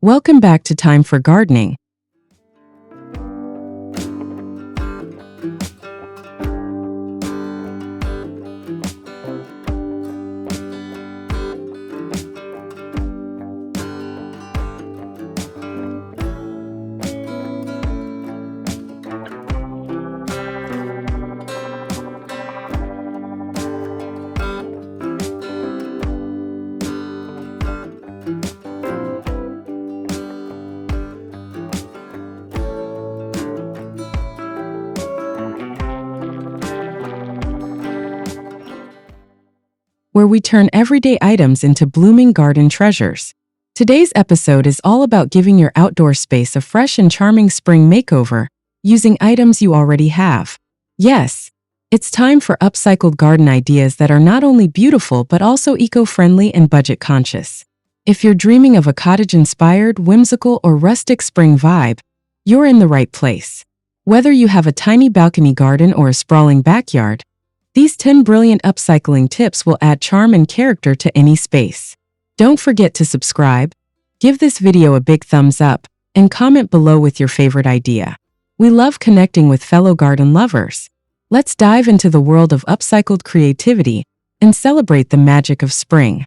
Welcome back to Time for Gardening. Where we turn everyday items into blooming garden treasures. Today's episode is all about giving your outdoor space a fresh and charming spring makeover, using items you already have. Yes, it's time for upcycled garden ideas that are not only beautiful but also eco-friendly and budget-conscious. If you're dreaming of a cottage-inspired, whimsical, or rustic spring vibe, you're in the right place. Whether you have a tiny balcony garden or a sprawling backyard, these 10 brilliant upcycling tips will add charm and character to any space. Don't forget to subscribe, give this video a big thumbs up, and comment below with your favorite idea. We love connecting with fellow garden lovers. Let's dive into the world of upcycled creativity and celebrate the magic of spring.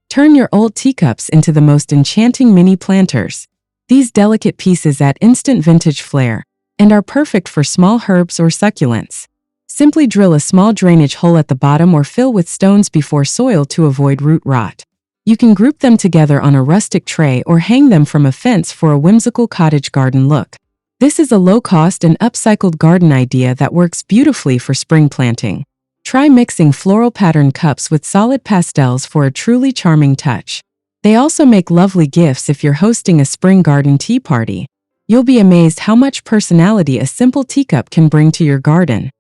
Turn your old teacups into the most enchanting mini planters. These delicate pieces add instant vintage flair and are perfect for small herbs or succulents. Simply drill a small drainage hole at the bottom or fill with stones before soil to avoid root rot. You can group them together on a rustic tray or hang them from a fence for a whimsical cottage garden look. This is a low-cost and upcycled garden idea that works beautifully for spring planting. Try mixing floral pattern cups with solid pastels for a truly charming touch. They also make lovely gifts if you're hosting a spring garden tea party. You'll be amazed how much personality a simple teacup can bring to your garden.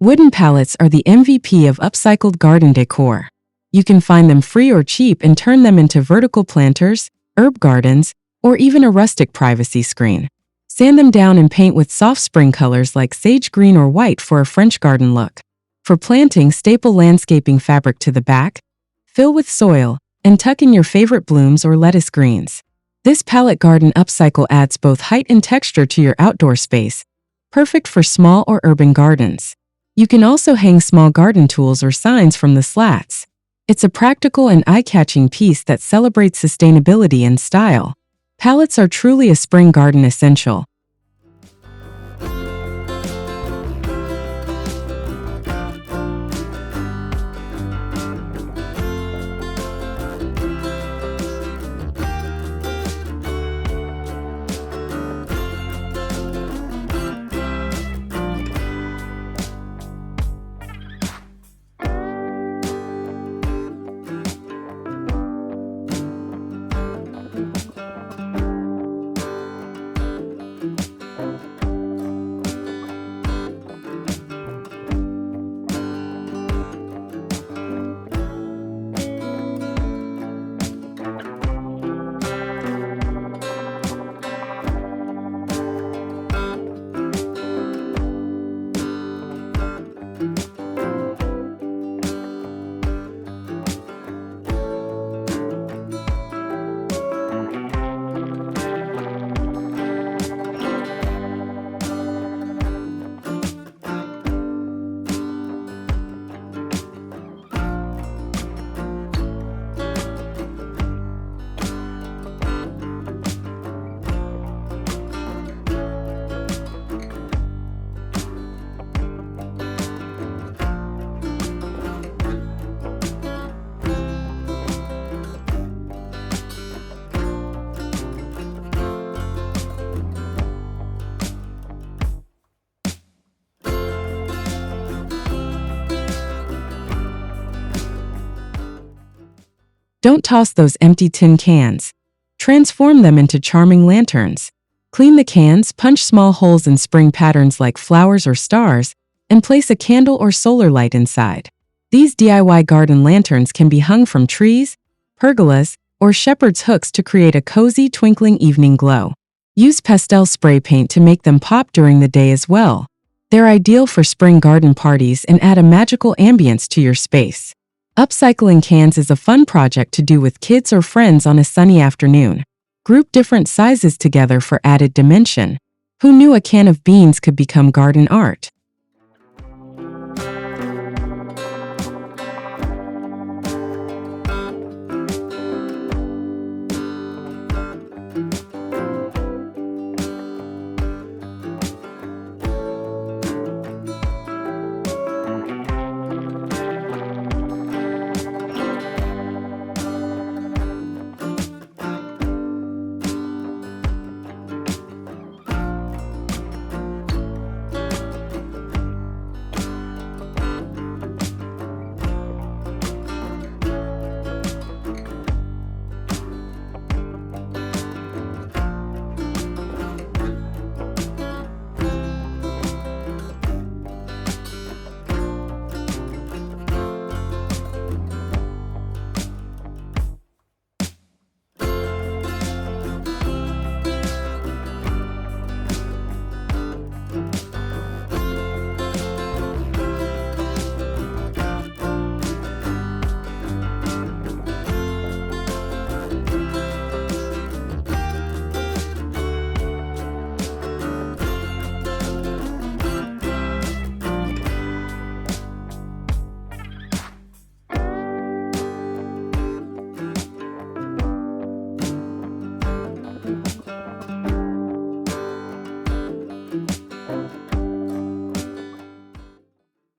Wooden pallets are the MVP of upcycled garden decor. You can find them free or cheap and turn them into vertical planters, herb gardens, or even a rustic privacy screen. Sand them down and paint with soft spring colors like sage green or white for a French garden look. For planting, staple landscaping fabric to the back, fill with soil, and tuck in your favorite blooms or lettuce greens. This pallet garden upcycle adds both height and texture to your outdoor space, perfect for small or urban gardens. You can also hang small garden tools or signs from the slats. It's a practical and eye-catching piece that celebrates sustainability and style. Pallets are truly a spring garden essential. Don't toss those empty tin cans. Transform them into charming lanterns. Clean the cans, punch small holes in spring patterns like flowers or stars, and place a candle or solar light inside. These DIY garden lanterns can be hung from trees, pergolas, or shepherd's hooks to create a cozy, twinkling evening glow. Use pastel spray paint to make them pop during the day as well. They're ideal for spring garden parties and add a magical ambience to your space. Upcycling cans is a fun project to do with kids or friends on a sunny afternoon. Group different sizes together for added dimension. Who knew a can of beans could become garden art?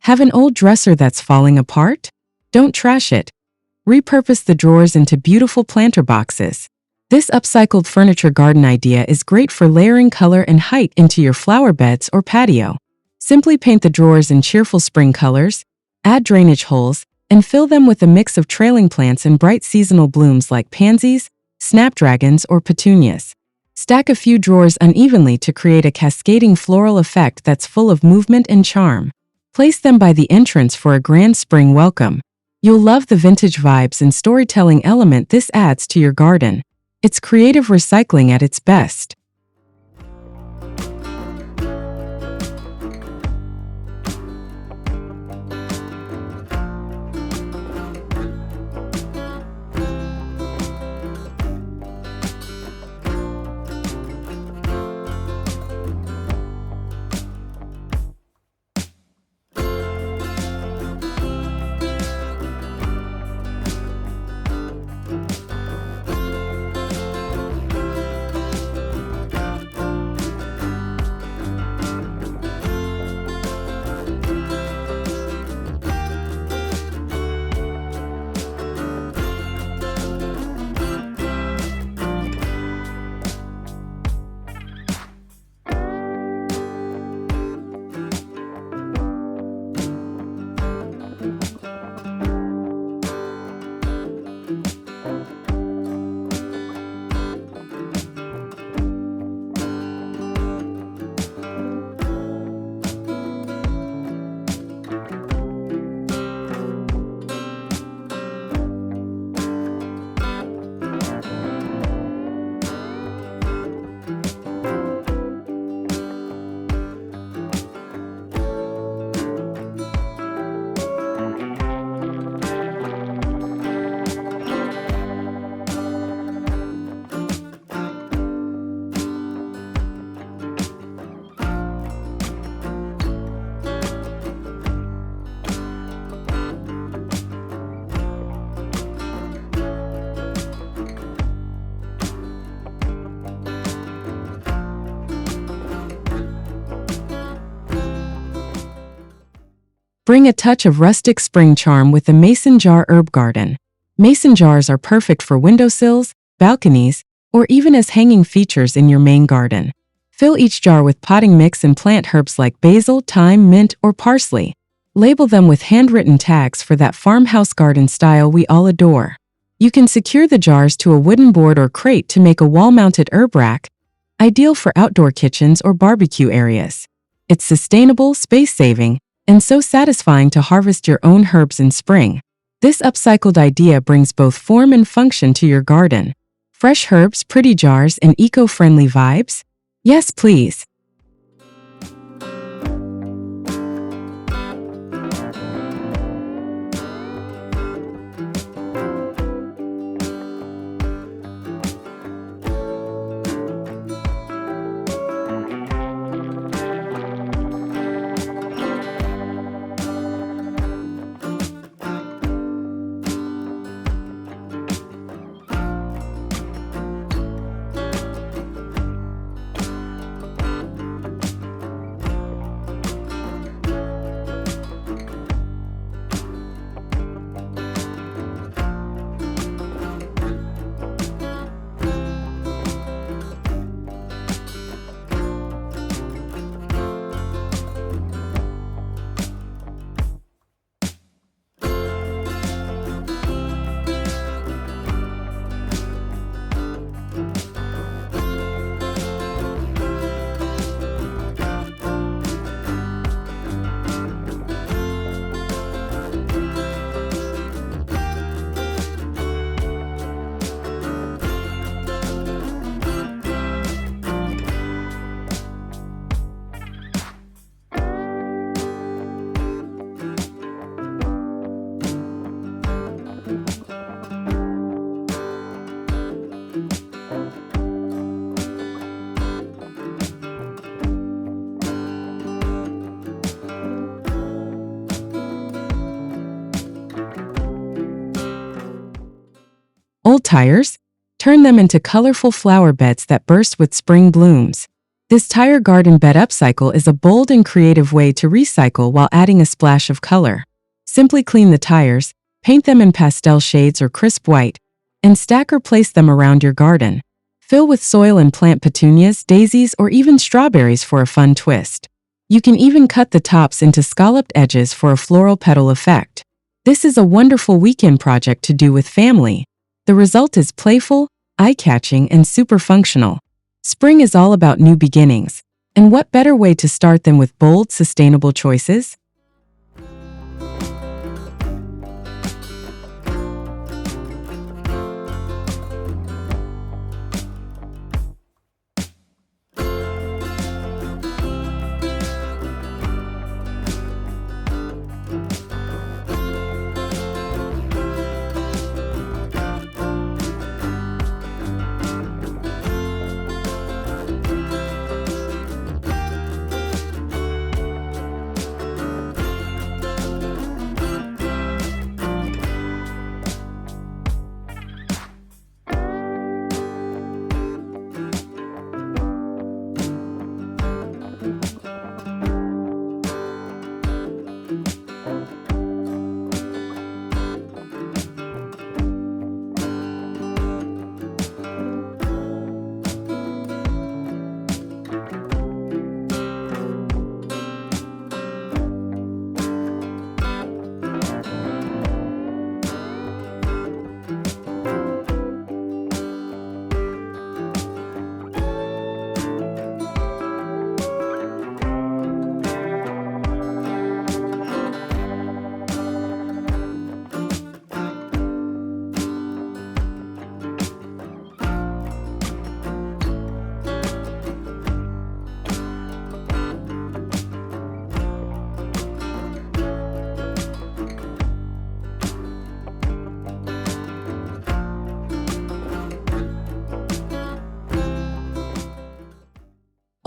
Have an old dresser that's falling apart? Don't trash it. Repurpose the drawers into beautiful planter boxes. This upcycled furniture garden idea is great for layering color and height into your flower beds or patio. Simply paint the drawers in cheerful spring colors, add drainage holes, and fill them with a mix of trailing plants and bright seasonal blooms like pansies, snapdragons, or petunias. Stack a few drawers unevenly to create a cascading floral effect that's full of movement and charm. Place them by the entrance for a grand spring welcome. You'll love the vintage vibes and storytelling element this adds to your garden. It's creative recycling at its best. Bring a touch of rustic spring charm with the mason jar herb garden. Mason jars are perfect for windowsills, balconies, or even as hanging features in your main garden. Fill each jar with potting mix and plant herbs like basil, thyme, mint, or parsley. Label them with handwritten tags for that farmhouse garden style we all adore. You can secure the jars to a wooden board or crate to make a wall-mounted herb rack, ideal for outdoor kitchens or barbecue areas. It's sustainable, space-saving, and so satisfying to harvest your own herbs in spring. This upcycled idea brings both form and function to your garden. Fresh herbs, pretty jars, and eco-friendly vibes? Yes, please. Old tires? Turn them into colorful flower beds that burst with spring blooms. This tire garden bed upcycle is a bold and creative way to recycle while adding a splash of color. Simply clean the tires, paint them in pastel shades or crisp white, and stack or place them around your garden. Fill with soil and plant petunias, daisies, or even strawberries for a fun twist. You can even cut the tops into scalloped edges for a floral petal effect. This is a wonderful weekend project to do with family. The result is playful, eye-catching, and super functional. Spring is all about new beginnings, and what better way to start than with bold, sustainable choices?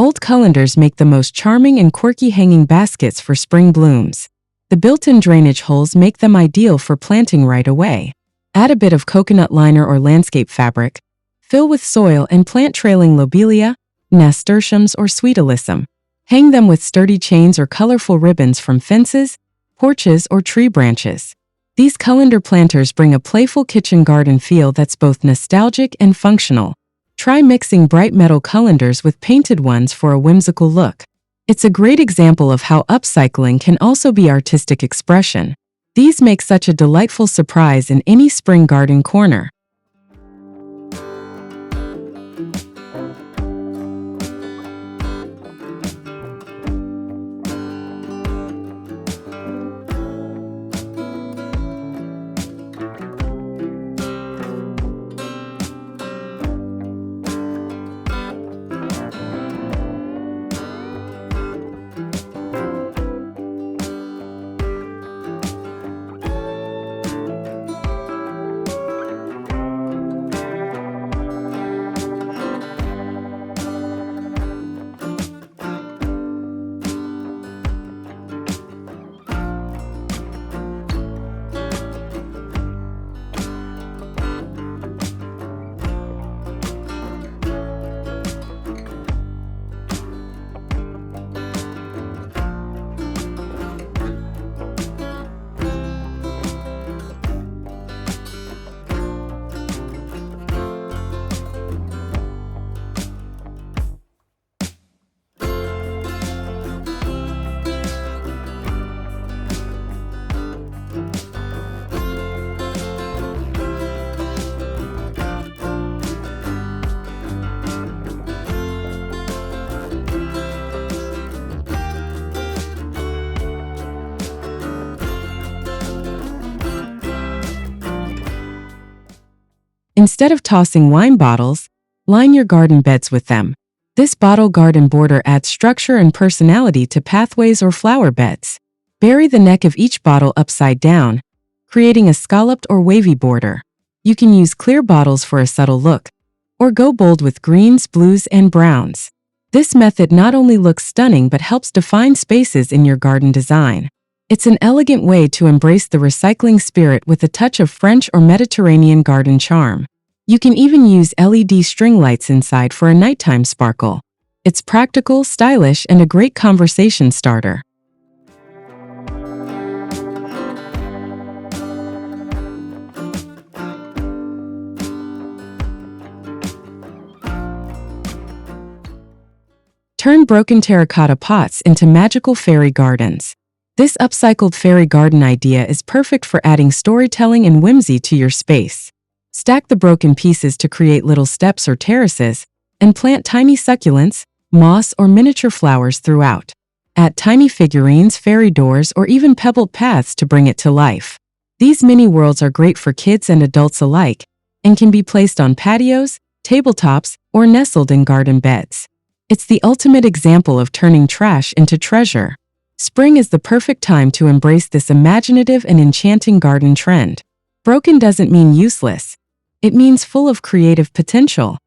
Mold colanders make the most charming and quirky hanging baskets for spring blooms. The built-in drainage holes make them ideal for planting right away. Add a bit of coconut liner or landscape fabric. Fill with soil and plant trailing lobelia, nasturtiums, or sweet alyssum. Hang them with sturdy chains or colorful ribbons from fences, porches, or tree branches. These colander planters bring a playful kitchen garden feel that's both nostalgic and functional. Try mixing bright metal colanders with painted ones for a whimsical look. It's a great example of how upcycling can also be artistic expression. These make such a delightful surprise in any spring garden corner. Instead of tossing wine bottles, line your garden beds with them. This bottle garden border adds structure and personality to pathways or flower beds. Bury the neck of each bottle upside down, creating a scalloped or wavy border. You can use clear bottles for a subtle look, or go bold with greens, blues, and browns. This method not only looks stunning but helps define spaces in your garden design. It's an elegant way to embrace the recycling spirit with a touch of French or Mediterranean garden charm. You can even use LED string lights inside for a nighttime sparkle. It's practical, stylish, and a great conversation starter. Turn broken terracotta pots into magical fairy gardens. This upcycled fairy garden idea is perfect for adding storytelling and whimsy to your space. Stack the broken pieces to create little steps or terraces, and plant tiny succulents, moss, or miniature flowers throughout. Add tiny figurines, fairy doors, or even pebbled paths to bring it to life. These mini worlds are great for kids and adults alike, and can be placed on patios, tabletops, or nestled in garden beds. It's the ultimate example of turning trash into treasure. Spring is the perfect time to embrace this imaginative and enchanting garden trend. Broken doesn't mean useless. It means full of creative potential.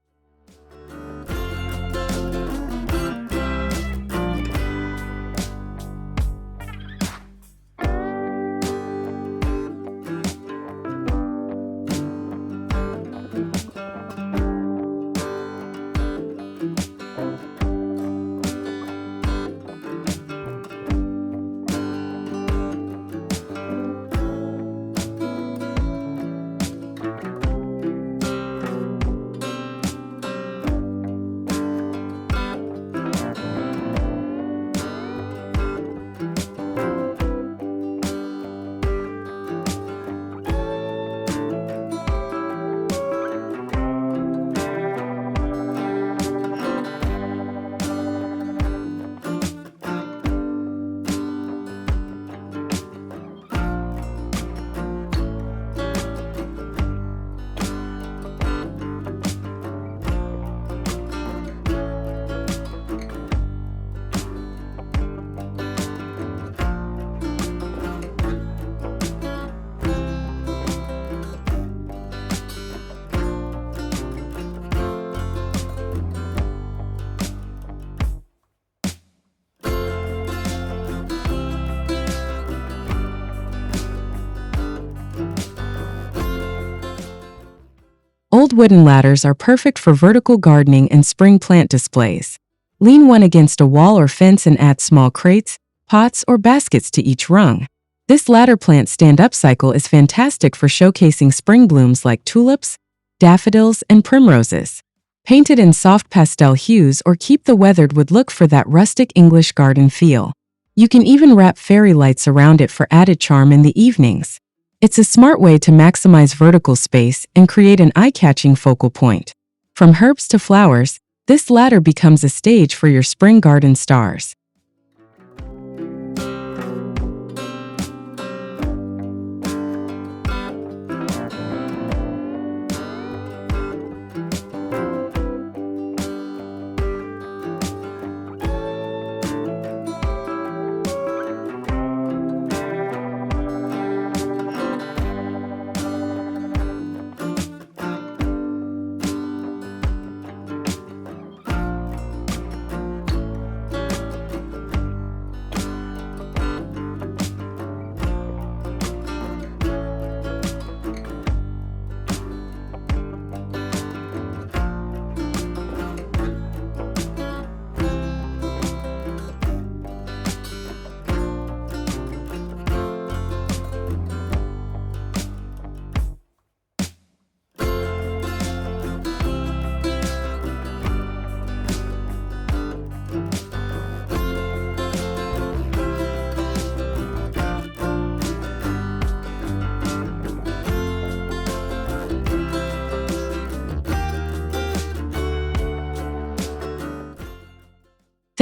Old wooden ladders are perfect for vertical gardening and spring plant displays. Lean one against a wall or fence and add small crates, pots, or baskets to each rung. This ladder plant stand upcycle is fantastic for showcasing spring blooms like tulips, daffodils, and primroses. Paint it in soft pastel hues or keep the weathered wood look for that rustic English garden feel. You can even wrap fairy lights around it for added charm in the evenings. It's a smart way to maximize vertical space and create an eye-catching focal point. From herbs to flowers, this ladder becomes a stage for your spring garden stars.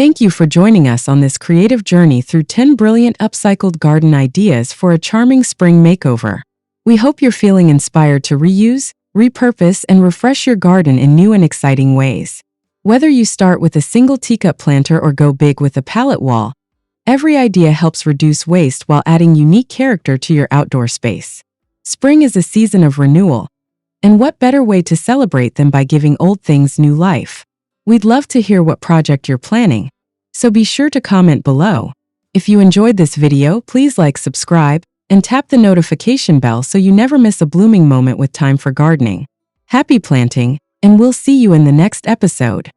Thank you for joining us on this creative journey through 10 brilliant upcycled garden ideas for a charming spring makeover. We hope you're feeling inspired to reuse, repurpose, and refresh your garden in new and exciting ways. Whether you start with a single teacup planter or go big with a pallet wall, every idea helps reduce waste while adding unique character to your outdoor space. Spring is a season of renewal, and what better way to celebrate than by giving old things new life? We'd love to hear what project you're planning, so be sure to comment below. If you enjoyed this video, please like, subscribe, and tap the notification bell so you never miss a blooming moment with time for gardening. Happy planting, and we'll see you in the next episode.